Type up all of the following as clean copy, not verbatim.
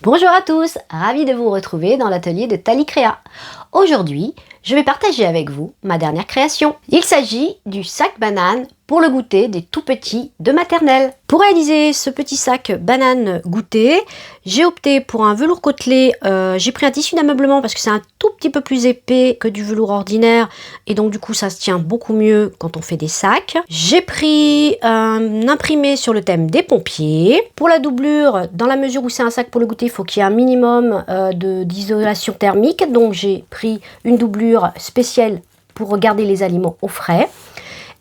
Bonjour à tous, ravi de vous retrouver dans l'atelier de Talicrea. Aujourd'hui, je vais partager avec vous ma dernière création. Il s'agit du sac banane pour le goûter des tout petits de maternelle. Pour réaliser ce petit sac banane goûter, j'ai opté pour un velours côtelé. J'ai pris un tissu d'ameublement parce que c'est un tout petit peu plus épais que du velours ordinaire et donc du coup ça se tient beaucoup mieux quand on fait des sacs. J'ai pris un imprimé sur le thème des pompiers. Pour la doublure, dans la mesure où c'est un sac pour le goûter, il faut qu'il y ait un minimum d'isolation thermique, donc j'ai pris une doublure spéciale pour garder les aliments au frais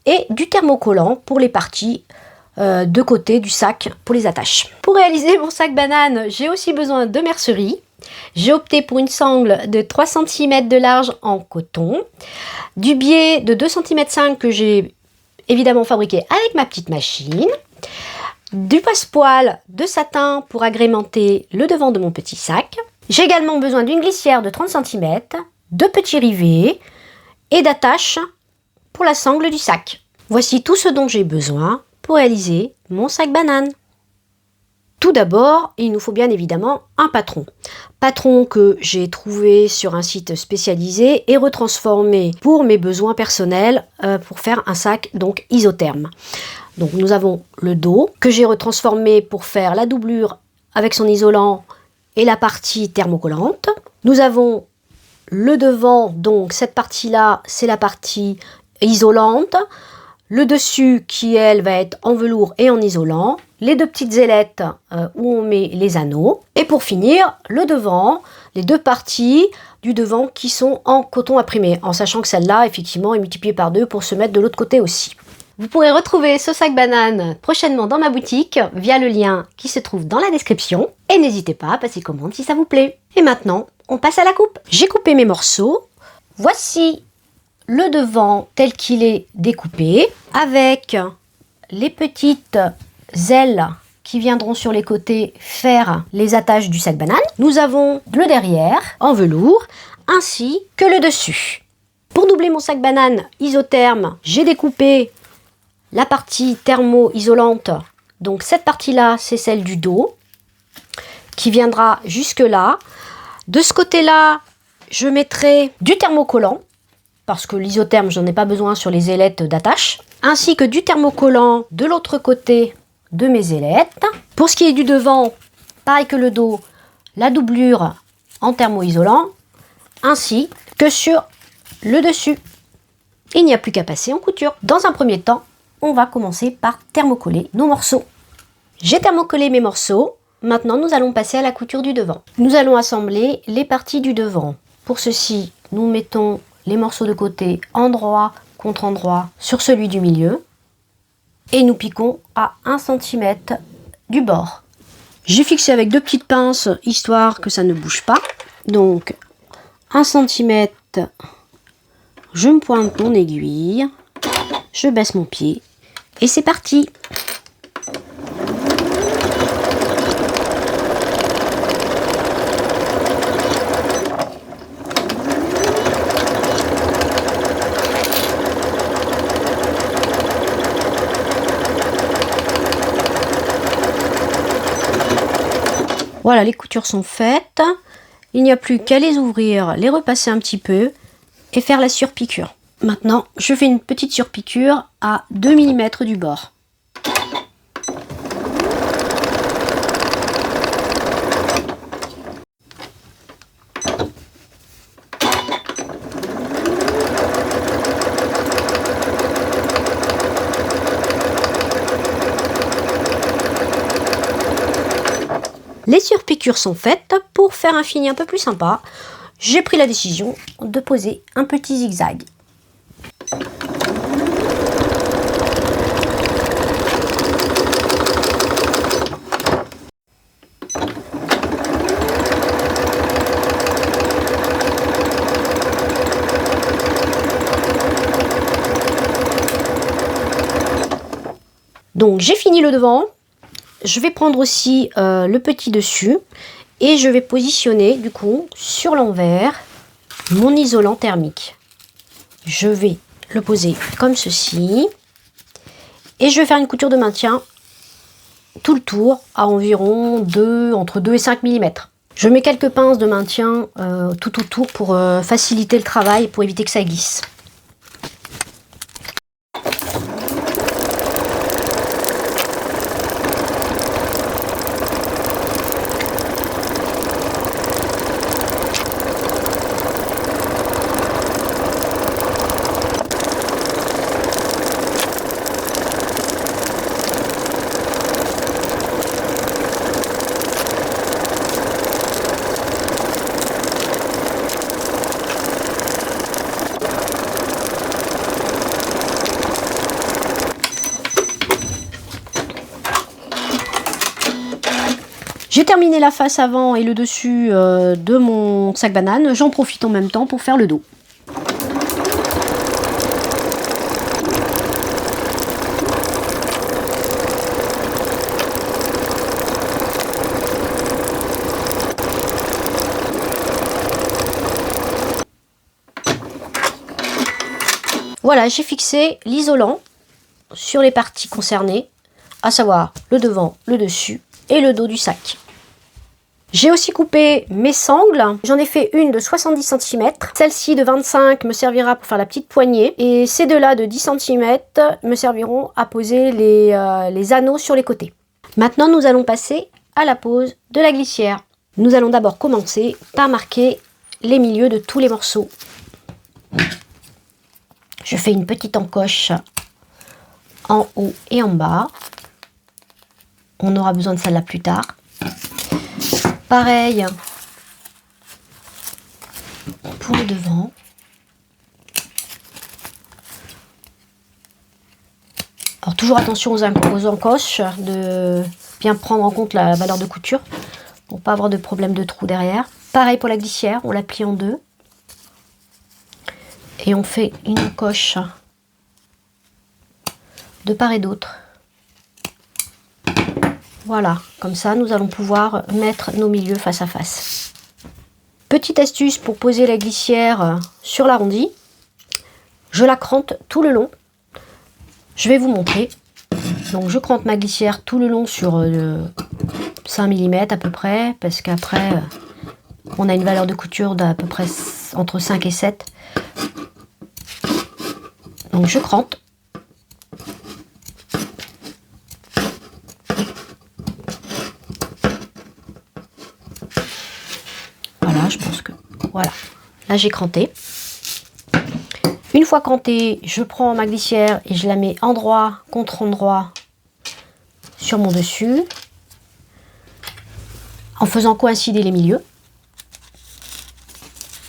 et du thermocollant pour les parties de côté du sac pour les attaches. Pour réaliser mon sac banane, j'ai aussi besoin de mercerie. J'ai opté pour une sangle de 3 cm de large en coton, du biais de 2,5 cm que j'ai évidemment fabriqué avec ma petite machine, du passepoil de satin pour agrémenter le devant de mon petit sac. J'ai également besoin d'une glissière de 30 cm, de petits rivets et d'attaches pour la sangle du sac. Voici tout ce dont j'ai besoin pour réaliser mon sac banane. Tout d'abord, il nous faut bien évidemment un patron. Patron que j'ai trouvé sur un site spécialisé et retransformé pour mes besoins personnels pour faire un sac donc isotherme. Donc nous avons le dos que j'ai retransformé pour faire la doublure avec son isolant et la partie thermocollante. Nous avons le devant, donc cette partie-là, c'est la partie isolante. Le dessus qui, elle, va être en velours et en isolant. Les deux petites ailettes où on met les anneaux. Et pour finir, le devant, les deux parties du devant qui sont en coton imprimé. En sachant que celle-là, effectivement, est multipliée par 2 pour se mettre de l'autre côté aussi. Vous pourrez retrouver ce sac banane prochainement dans ma boutique via le lien qui se trouve dans la description. Et n'hésitez pas à passer commande si ça vous plaît. Et maintenant, on passe à la coupe. J'ai coupé mes morceaux. Voici le devant tel qu'il est découpé, avec les petites ailes qui viendront sur les côtés faire les attaches du sac banane. Nous avons le derrière en velours, ainsi que le dessus. Pour doubler mon sac banane isotherme, j'ai découpé la partie thermo-isolante. Donc cette partie-là, c'est celle du dos, qui viendra jusque là. De ce côté-là, je mettrai du thermocollant, parce que l'isotherme, j'en ai pas besoin sur les ailettes d'attache, ainsi que du thermocollant de l'autre côté de mes ailettes. Pour ce qui est du devant, pareil que le dos, la doublure en thermoisolant, ainsi que sur le dessus. Il n'y a plus qu'à passer en couture. Dans un premier temps, on va commencer par thermocoller nos morceaux. J'ai thermocollé mes morceaux. Maintenant, nous allons passer à la couture du devant. Nous allons assembler les parties du devant. Pour ceci, nous mettons les morceaux de côté endroit contre endroit sur celui du milieu et nous piquons à 1 cm du bord. J'ai fixé avec 2 petites pinces histoire que ça ne bouge pas. Donc 1 cm, je me pointe mon aiguille, je baisse mon pied et c'est parti. Voilà, les coutures sont faites. Il n'y a plus qu'à les ouvrir, les repasser un petit peu et faire la surpiqûre. Maintenant, je fais une petite surpiqûre à 2 mm du bord. Les surpiqûres sont faites. Pour faire un fini un peu plus sympa, j'ai pris la décision de poser un petit zigzag. Donc j'ai fini le devant. Je vais prendre aussi le petit dessus et je vais positionner du coup sur l'envers mon isolant thermique. Je vais le poser comme ceci et je vais faire une couture de maintien tout le tour à environ entre 2 et 5 mm. Je mets quelques pinces de maintien tout autour pour faciliter le travail et pour éviter que ça glisse. J'ai terminé la face avant et le dessus de mon sac banane. J'en profite en même temps pour faire le dos. Voilà, j'ai fixé l'isolant sur les parties concernées, à savoir le devant, le dessus et le dos du sac. J'ai aussi coupé mes sangles, j'en ai fait une de 70 cm, celle-ci de 25 me servira pour faire la petite poignée, et ces deux-là de 10 cm me serviront à poser les anneaux sur les côtés. Maintenant nous allons passer à la pose de la glissière. Nous allons d'abord commencer par marquer les milieux de tous les morceaux. Je fais une petite encoche en haut et en bas. On aura besoin de celle-là plus tard. Pareil pour le devant. Alors toujours attention aux encoches, de bien prendre en compte la valeur de couture pour pas avoir de problème de trou derrière. Pareil pour la glissière, on la plie en deux. Et on fait une encoche de part et d'autre. Voilà, comme ça nous allons pouvoir mettre nos milieux face à face. Petite astuce pour poser la glissière sur l'arrondi. Je la crante tout le long. Je vais vous montrer. Donc je crante ma glissière tout le long sur 5 mm à peu près, parce qu'après on a une valeur de couture d'à peu près entre 5 et 7. Donc je crante. Voilà, je pense que voilà. Là j'ai cranté. Une fois crantée, je prends ma glissière et je la mets endroit contre endroit sur mon dessus, en faisant coïncider les milieux.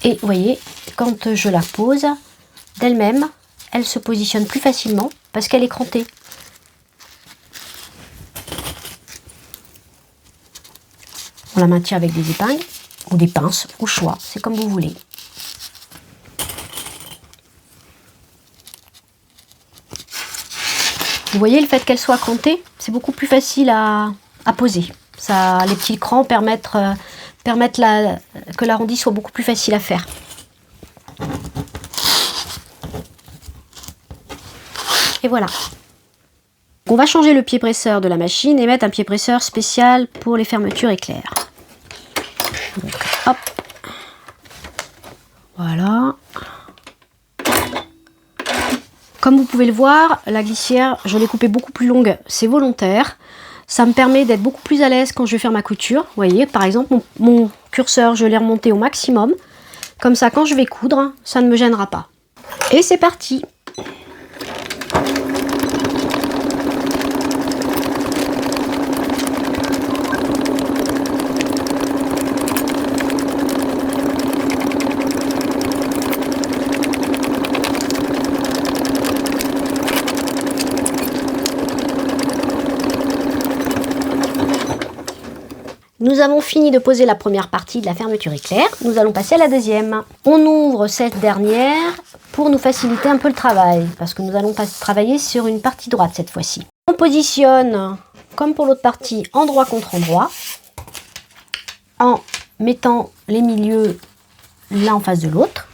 Et vous voyez, quand je la pose d'elle-même, elle se positionne plus facilement parce qu'elle est crantée. On la maintient avec des épingles ou des pinces au choix, c'est comme vous voulez. Vous voyez, le fait qu'elle soit crantée, c'est beaucoup plus facile à poser. Ça, les petits crans permettent que l'arrondi soit beaucoup plus facile à faire. Et voilà. On va changer le pied presseur de la machine et mettre un pied presseur spécial pour les fermetures éclairs. Donc, hop. Voilà. Comme vous pouvez le voir, la glissière, je l'ai coupée beaucoup plus longue. C'est volontaire. Ça me permet d'être beaucoup plus à l'aise quand je vais faire ma couture. Vous voyez, par exemple, mon curseur, je l'ai remonté au maximum. Comme ça, quand je vais coudre, ça ne me gênera pas. Et c'est parti! Nous avons fini de poser la première partie de la fermeture éclair. Nous allons passer à la deuxième. On ouvre cette dernière pour nous faciliter un peu le travail, parce que nous allons travailler sur une partie droite cette fois-ci. On positionne, comme pour l'autre partie, endroit contre endroit, en mettant les milieux l'un en face de l'autre.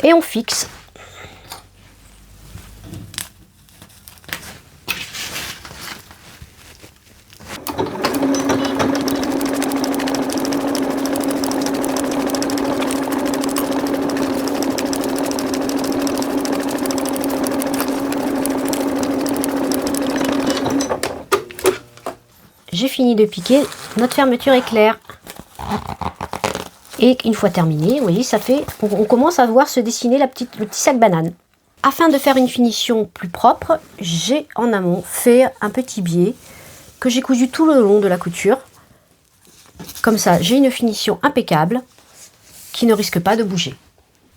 Et on fixe. fini de piquer, notre fermeture éclair. Et une fois terminé, vous voyez, ça fait, on commence à voir se dessiner le petit sac banane. Afin de faire une finition plus propre, j'ai en amont fait un petit biais que j'ai cousu tout le long de la couture. Comme ça, j'ai une finition impeccable qui ne risque pas de bouger.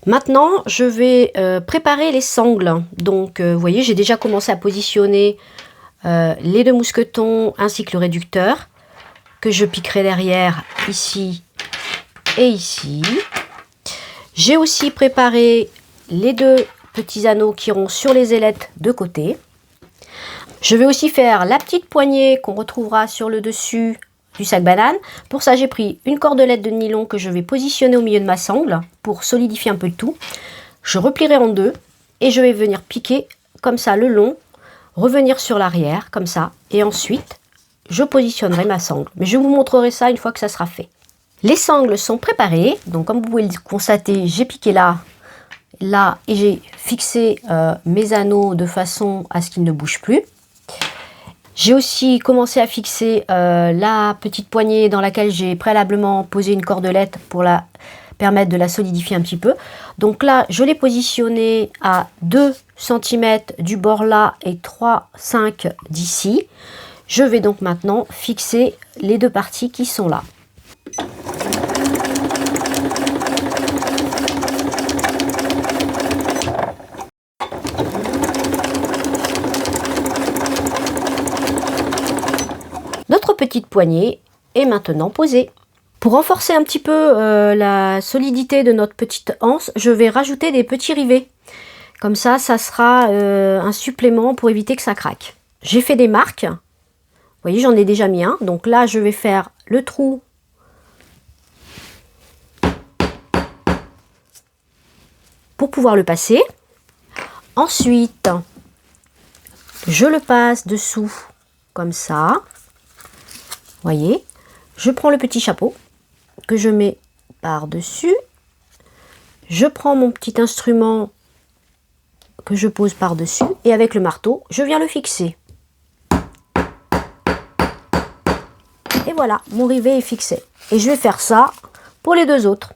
Maintenant, je vais préparer les sangles. Donc, vous voyez, j'ai déjà commencé à positionner les 2 mousquetons ainsi que le réducteur que je piquerai derrière ici et ici. J'ai aussi préparé les 2 petits anneaux qui iront sur les ailettes de côté. Je vais aussi faire la petite poignée qu'on retrouvera sur le dessus du sac banane. Pour ça, j'ai pris une cordelette de nylon que je vais positionner au milieu de ma sangle pour solidifier un peu le tout. Je replierai en 2 et je vais venir piquer comme ça le long, revenir sur l'arrière comme ça et ensuite je positionnerai ma sangle. Mais je vous montrerai ça une fois que ça sera fait. Les sangles sont préparées, donc comme vous pouvez le constater, j'ai piqué là et j'ai fixé mes anneaux de façon à ce qu'ils ne bougent plus. J'ai aussi commencé à fixer la petite poignée dans laquelle j'ai préalablement posé une cordelette pour la permettre de la solidifier un petit peu. Donc là, je l'ai positionnée à 2 cm du bord là et 3,5 d'ici. Je vais donc maintenant fixer les 2 parties qui sont là. Notre petite poignée est maintenant posée. Pour renforcer un petit peu la solidité de notre petite anse, je vais rajouter des petits rivets. Comme ça, ça sera un supplément pour éviter que ça craque. J'ai fait des marques. Vous voyez, j'en ai déjà mis un. Donc là, je vais faire le trou pour pouvoir le passer. Ensuite, je le passe dessous comme ça. Voyez, je prends le petit chapeau que je mets par-dessus. Je prends mon petit instrument que je pose par-dessus et avec le marteau, je viens le fixer. Et voilà, mon rivet est fixé. Et je vais faire ça pour les 2 autres.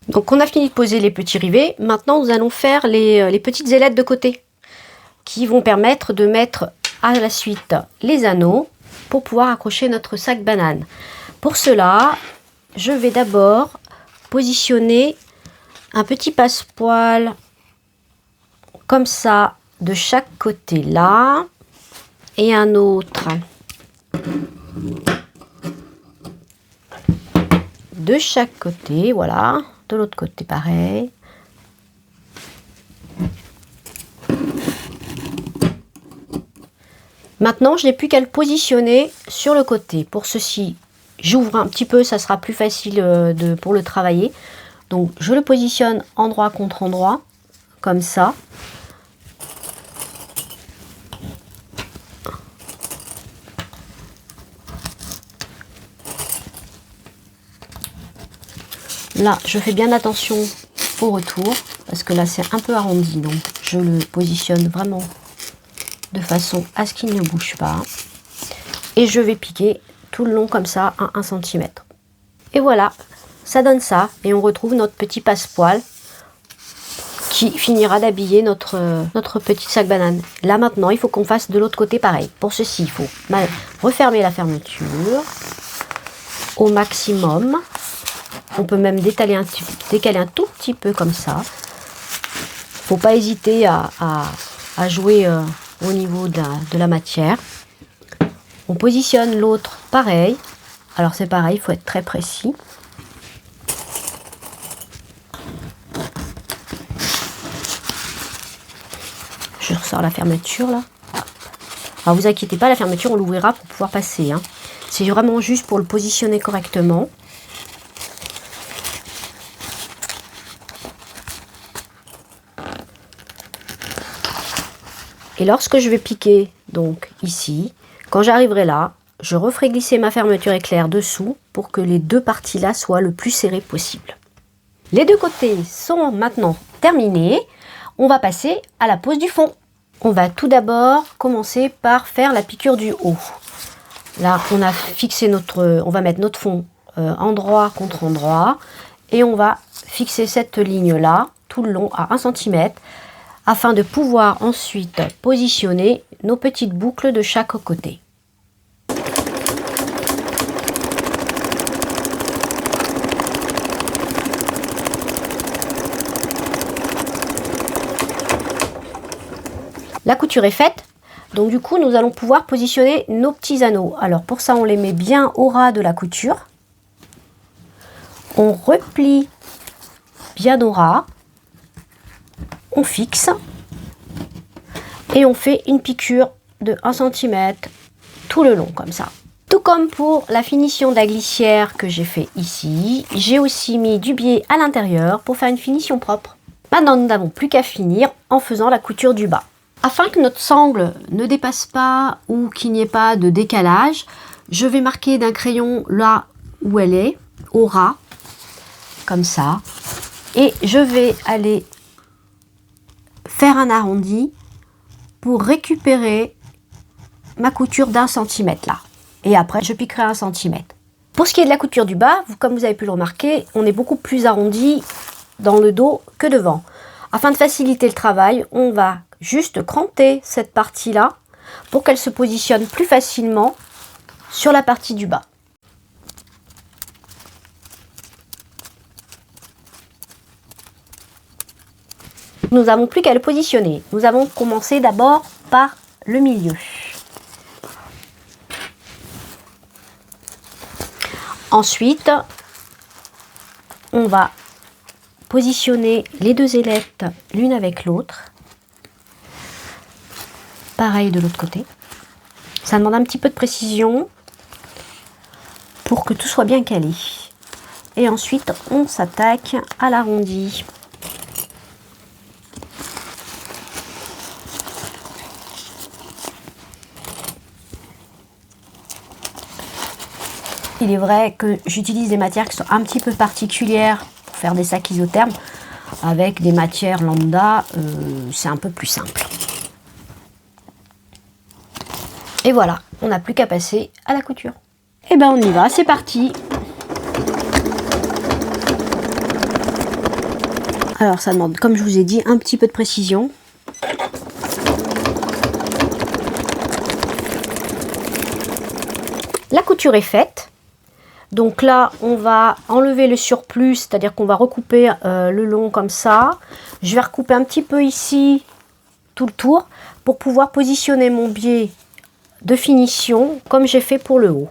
Donc on a fini de poser les petits rivets. Maintenant, nous allons faire les petites ailettes de côté qui vont permettre de mettre à la suite les anneaux pour pouvoir accrocher notre sac banane. Pour cela, je vais d'abord positionner un petit passepoil comme ça de chaque côté là et un autre de chaque côté, voilà, de l'autre côté pareil. Maintenant, je n'ai plus qu'à le positionner sur le côté. Pour ceci, j'ouvre un petit peu, ça sera plus facile pour le travailler. Donc, je le positionne endroit contre endroit, comme ça. Là, je fais bien attention au retour, parce que là, c'est un peu arrondi. Donc, je le positionne vraiment de façon à ce qu'il ne bouge pas. Et je vais piquer tout le long comme ça à 1 cm. Et voilà, ça donne ça. Et on retrouve notre petit passepoil qui finira d'habiller notre petit sac banane. Là maintenant, il faut qu'on fasse de l'autre côté pareil. Pour ceci, il faut refermer la fermeture au maximum. On peut même décaler un tout petit peu comme ça. Faut pas hésiter à jouer au niveau de la matière. On positionne l'autre pareil. Alors c'est pareil, il faut être très précis. Je ressors la fermeture là. Alors vous inquiétez pas, la fermeture on l'ouvrira pour pouvoir passer. Hein. C'est vraiment juste pour le positionner correctement. Et lorsque je vais piquer, donc ici, quand j'arriverai là, je referai glisser ma fermeture éclair dessous pour que les 2 parties là soient le plus serrées possible. Les 2 côtés sont maintenant terminés. On va passer à la pose du fond. On va tout d'abord commencer par faire la piqûre du haut. Là, on a fixé on va mettre notre fond endroit contre endroit et on va fixer cette ligne-là tout le long à 1 cm afin de pouvoir ensuite positionner nos petites boucles de chaque côté. La couture est faite, donc du coup nous allons pouvoir positionner nos petits anneaux. Alors pour ça on les met bien au ras de la couture. On replie bien au ras, on fixe et on fait une piqûre de 1 cm tout le long comme ça. Tout comme pour la finition de la glissière que j'ai fait ici, j'ai aussi mis du biais à l'intérieur pour faire une finition propre. Maintenant nous n'avons plus qu'à finir en faisant la couture du bas. Afin que notre sangle ne dépasse pas ou qu'il n'y ait pas de décalage, je vais marquer d'un crayon là où elle est, au ras, comme ça. Et je vais aller faire un arrondi pour récupérer ma couture d'1 cm là. Et après, je piquerai 1 cm. Pour ce qui est de la couture du bas, comme vous avez pu le remarquer, on est beaucoup plus arrondi dans le dos que devant. Afin de faciliter le travail, on va juste cranter cette partie-là pour qu'elle se positionne plus facilement sur la partie du bas. Nous n'avons plus qu'à le positionner. Nous avons commencé d'abord par le milieu. Ensuite, on va positionner les deux ailettes l'une avec l'autre. Pareil de l'autre côté. Ça demande un petit peu de précision pour que tout soit bien calé. Et ensuite, on s'attaque à l'arrondi. Il est vrai que j'utilise des matières qui sont un petit peu particulières pour faire des sacs isothermes. Avec des matières lambda, c'est un peu plus simple. Et voilà, on n'a plus qu'à passer à la couture. Et ben on y va, c'est parti. Alors ça demande, comme je vous ai dit, un petit peu de précision. La couture est faite. Donc là, on va enlever le surplus, c'est-à-dire qu'on va recouper le long comme ça. Je vais recouper un petit peu ici, tout le tour, pour pouvoir positionner mon biais de finition comme j'ai fait pour le haut.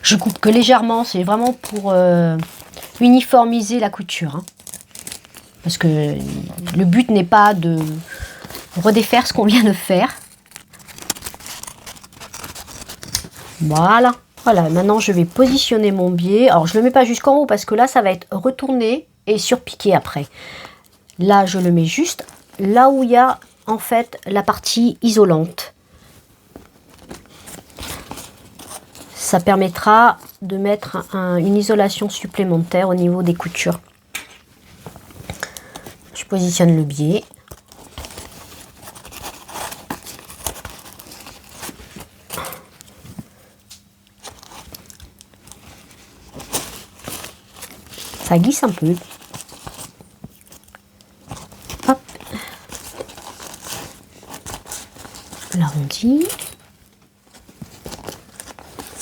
Je coupe que légèrement, c'est vraiment pour uniformiser la couture. Hein. Parce que le but n'est pas de redéfaire ce qu'on vient de faire. Voilà. Voilà, maintenant je vais positionner mon biais. Alors je ne le mets pas jusqu'en haut parce que là ça va être retourné et surpiqué après. Là je le mets juste là où il y a en fait la partie isolante. Ça permettra de mettre une isolation supplémentaire au niveau des coutures. Je positionne le biais. Ça glisse un peu. Hop. L'arrondi.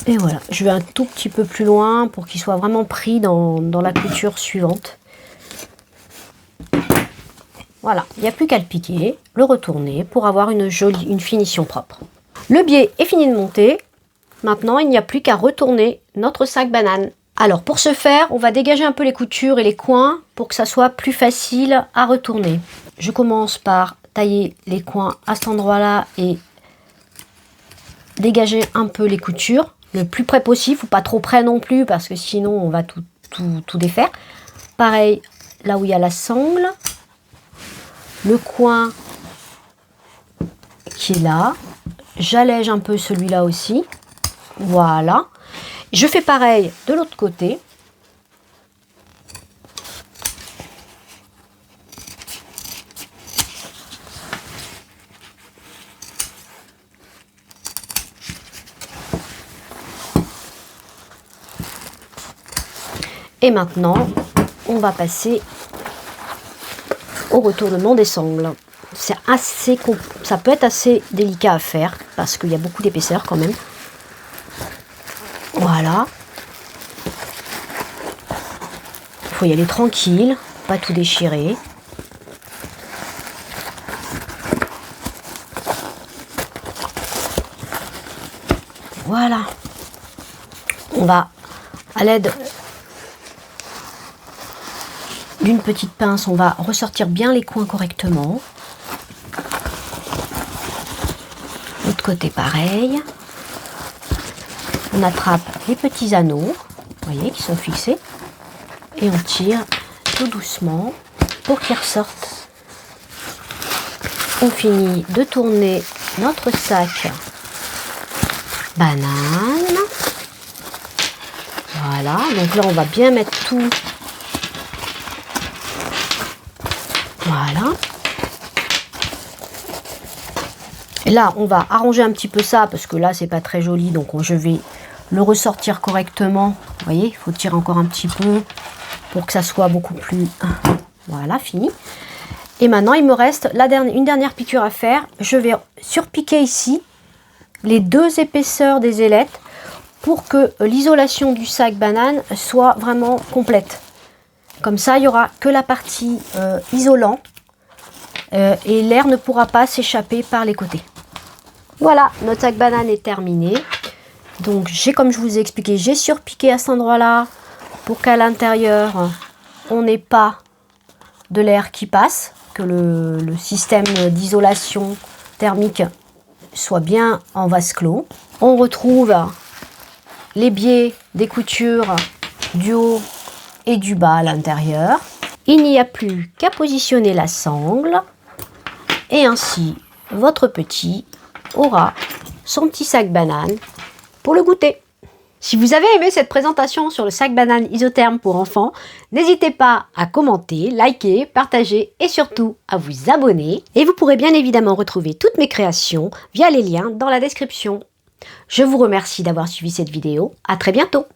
Et voilà, je vais un tout petit peu plus loin pour qu'il soit vraiment pris dans la couture suivante. Voilà, il n'y a plus qu'à le piquer, le retourner pour avoir une finition propre. Le biais est fini de monter. Maintenant, il n'y a plus qu'à retourner notre sac banane. Alors pour ce faire, on va dégager un peu les coutures et les coins pour que ça soit plus facile à retourner. Je commence par tailler les coins à cet endroit-là et dégager un peu les coutures. Le plus près possible, faut pas trop près non plus parce que sinon on va tout défaire. Pareil, là où il y a la sangle, le coin qui est là, j'allège un peu celui-là aussi. Voilà. Je fais pareil de l'autre côté. Et maintenant, on va passer au retournement des sangles. Ça peut être assez délicat à faire parce qu'il y a beaucoup d'épaisseur quand même. Voilà. Il faut y aller tranquille, pas tout déchirer. Voilà. On va, à l'aide d'une petite pince, on va ressortir bien les coins correctement. L'autre côté pareil. On attrape les petits anneaux, vous voyez, qui sont fixés. Et on tire tout doucement pour qu'ils ressortent. On finit de tourner notre sac banane. Voilà, donc là on va bien mettre tout. Voilà. Et là on va arranger un petit peu ça parce que là c'est pas très joli, donc je vais le ressortir correctement. Vous voyez, il faut tirer encore un petit peu pour que ça soit beaucoup plus... Voilà, fini. Et maintenant il me reste une dernière piqûre à faire. Je vais surpiquer ici les deux épaisseurs des ailettes pour que l'isolation du sac banane soit vraiment complète. Comme ça, il n'y aura que la partie isolant et l'air ne pourra pas s'échapper par les côtés. Voilà, notre sac banane est terminé. Donc, comme je vous ai expliqué, j'ai surpiqué à cet endroit-là pour qu'à l'intérieur, on n'ait pas de l'air qui passe, que le système d'isolation thermique soit bien en vase clos. On retrouve les biais des coutures du haut et du bas à l'intérieur. Il n'y a plus qu'à positionner la sangle et ainsi votre petit aura son petit sac banane pour le goûter. Si vous avez aimé cette présentation sur le sac banane isotherme pour enfants, n'hésitez pas à commenter, liker, partager et surtout à vous abonner. Et vous pourrez bien évidemment retrouver toutes mes créations via les liens dans la description. Je vous remercie d'avoir suivi cette vidéo. À très bientôt.